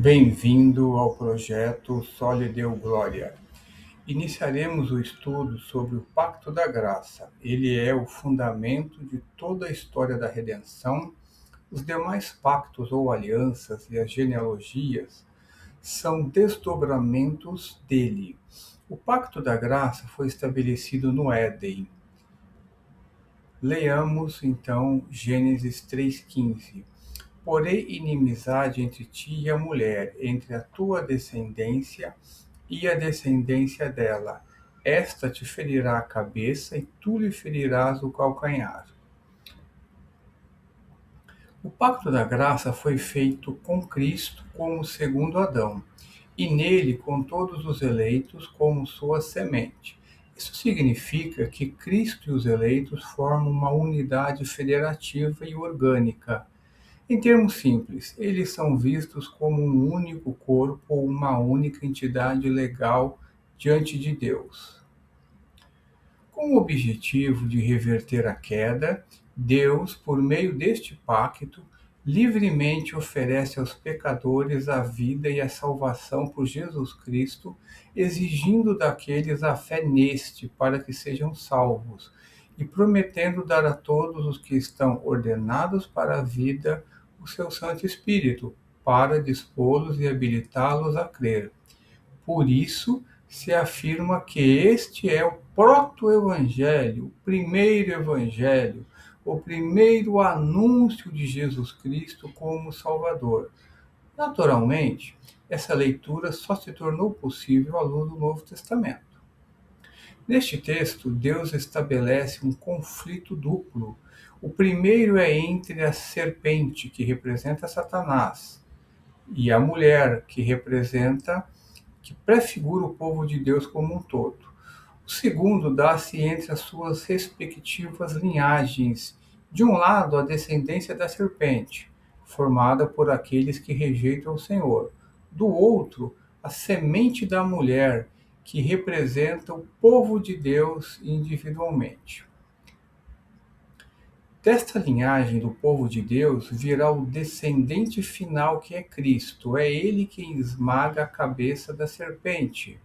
Bem-vindo ao projeto Soli Deo Gloria. Iniciaremos o estudo sobre o Pacto da Graça. Ele é o fundamento de toda a história da redenção. Os demais pactos ou alianças e as genealogias são desdobramentos dele. O Pacto da Graça foi estabelecido no Éden. Leamos então Gênesis 3,15. Porém inimizade entre ti e a mulher, entre a tua descendência e a descendência dela. Esta te ferirá a cabeça e tu lhe ferirás o calcanhar. O pacto da graça foi feito com Cristo como segundo Adão, e nele com todos os eleitos como sua semente. Isso significa que Cristo e os eleitos formam uma unidade federativa e orgânica. Em termos simples, eles são vistos como um único corpo ou uma única entidade legal diante de Deus. Com o objetivo de reverter a queda, Deus, por meio deste pacto, livremente oferece aos pecadores a vida e a salvação por Jesus Cristo, exigindo daqueles a fé neste para que sejam salvos, e prometendo dar a todos os que estão ordenados para a vida o seu Santo Espírito, para dispô-los e habilitá-los a crer. Por isso, se afirma que este é o proto-evangelho, o primeiro anúncio de Jesus Cristo como Salvador. Naturalmente, essa leitura só se tornou possível à luz do Novo Testamento. Neste texto, Deus estabelece um conflito duplo. O primeiro é entre a serpente, que representa Satanás, e a mulher, que prefigura o povo de Deus como um todo. O segundo dá-se entre as suas respectivas linhagens. De um lado, a descendência da serpente, formada por aqueles que rejeitam o Senhor. Do outro, a semente da mulher, que representa o povo de Deus individualmente. Desta linhagem do povo de Deus virá o descendente final, que é Cristo. É ele quem esmaga a cabeça da serpente,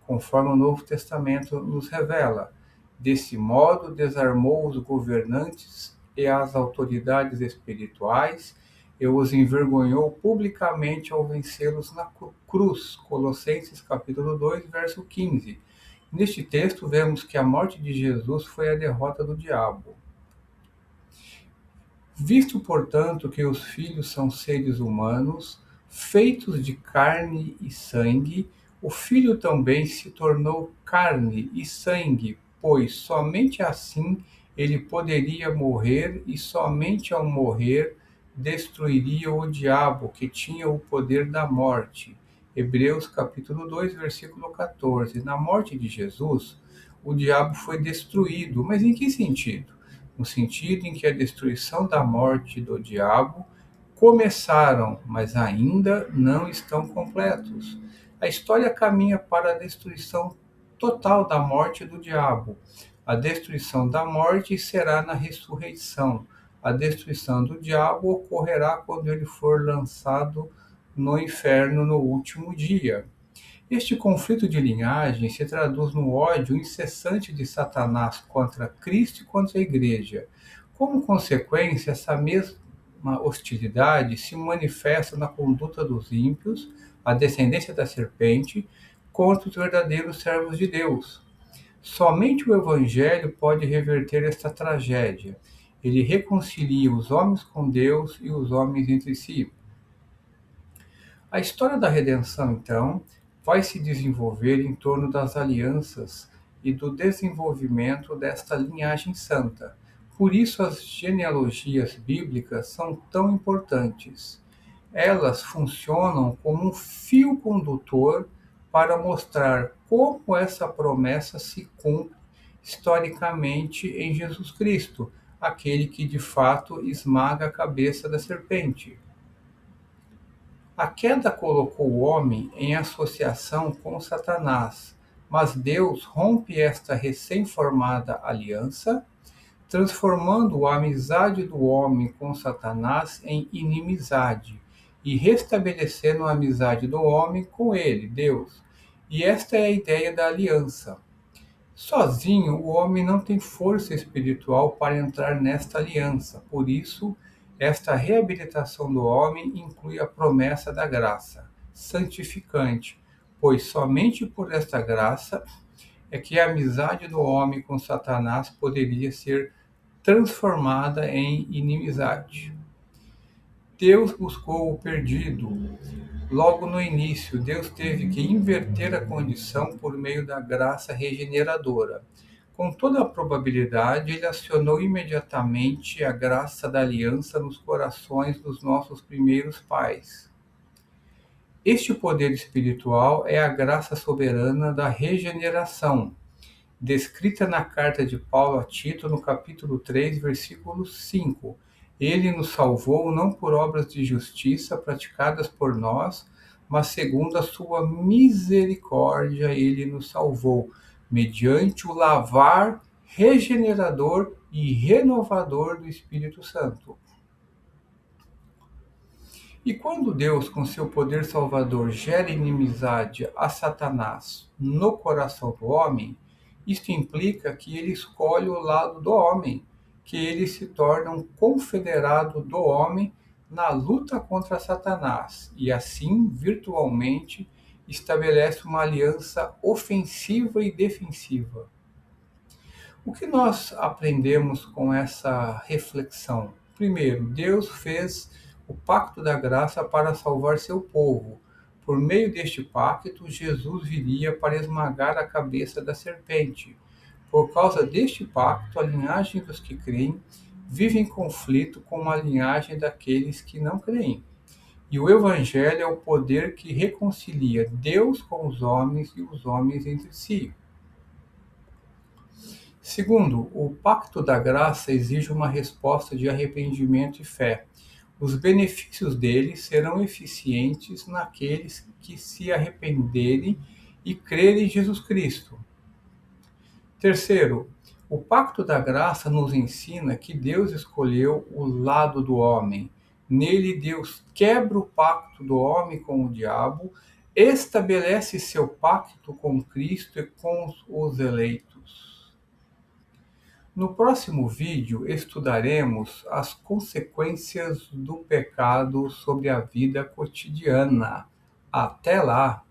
conforme o Novo Testamento nos revela. Desse modo, desarmou os governantes e as autoridades espirituais e os envergonhou publicamente ao vencê-los na cruz. Colossenses capítulo 2, verso 15. Neste texto, vemos que a morte de Jesus foi a derrota do diabo. Visto, portanto, que os filhos são seres humanos, feitos de carne e sangue, o Filho também se tornou carne e sangue, pois somente assim ele poderia morrer, e somente ao morrer destruiria o diabo, que tinha o poder da morte. Hebreus capítulo 2, versículo 14. Na morte de Jesus, o diabo foi destruído. Mas em que sentido? No sentido em que a destruição da morte do diabo começaram, mas ainda não estão completos. A história caminha para a destruição total da morte do diabo. A destruição da morte será na ressurreição. A destruição do diabo ocorrerá quando ele for lançado no inferno no último dia. Este conflito de linhagem se traduz no ódio incessante de Satanás contra Cristo e contra a Igreja. Como consequência, essa mesma hostilidade se manifesta na conduta dos ímpios, a descendência da serpente, contra os verdadeiros servos de Deus. Somente o Evangelho pode reverter esta tragédia. Ele reconcilia os homens com Deus e os homens entre si. A história da redenção, então, vai se desenvolver em torno das alianças e do desenvolvimento desta linhagem santa. Por isso as genealogias bíblicas são tão importantes. Elas funcionam como um fio condutor para mostrar como essa promessa se cumpre historicamente em Jesus Cristo, aquele que de fato esmaga a cabeça da serpente. A queda colocou o homem em associação com Satanás, mas Deus rompe esta recém-formada aliança, transformando a amizade do homem com Satanás em inimizade, e restabelecendo a amizade do homem com ele, Deus. E esta é a ideia da aliança. Sozinho, o homem não tem força espiritual para entrar nesta aliança. Por isso, esta reabilitação do homem inclui a promessa da graça santificante, pois somente por esta graça é que a amizade do homem com Satanás poderia ser transformada em inimizade. Deus buscou o perdido. Logo no início, Deus teve que inverter a condição por meio da graça regeneradora. Com toda a probabilidade, ele acionou imediatamente a graça da aliança nos corações dos nossos primeiros pais. Este poder espiritual é a graça soberana da regeneração, descrita na carta de Paulo a Tito, no capítulo 3, versículo 5. Ele nos salvou não por obras de justiça praticadas por nós, mas segundo a sua misericórdia ele nos salvou, mediante o lavar regenerador e renovador do Espírito Santo. E quando Deus, com seu poder salvador, gera inimizade a Satanás no coração do homem, isto implica que ele escolhe o lado do homem, que ele se torna um confederado do homem na luta contra Satanás e assim, virtualmente, estabelece uma aliança ofensiva e defensiva. O que nós aprendemos com essa reflexão? Primeiro, Deus fez o pacto da graça para salvar seu povo. Por meio deste pacto, Jesus viria para esmagar a cabeça da serpente. Por causa deste pacto, a linhagem dos que creem vive em conflito com a linhagem daqueles que não creem. E o Evangelho é o poder que reconcilia Deus com os homens e os homens entre si. Segundo, o pacto da graça exige uma resposta de arrependimento e fé. Os benefícios dele serão eficientes naqueles que se arrependerem e crerem em Jesus Cristo. Terceiro, o pacto da graça nos ensina que Deus escolheu o lado do homem. Nele, Deus quebra o pacto do homem com o diabo, estabelece seu pacto com Cristo e com os eleitos. No próximo vídeo, estudaremos as consequências do pecado sobre a vida cotidiana. Até lá!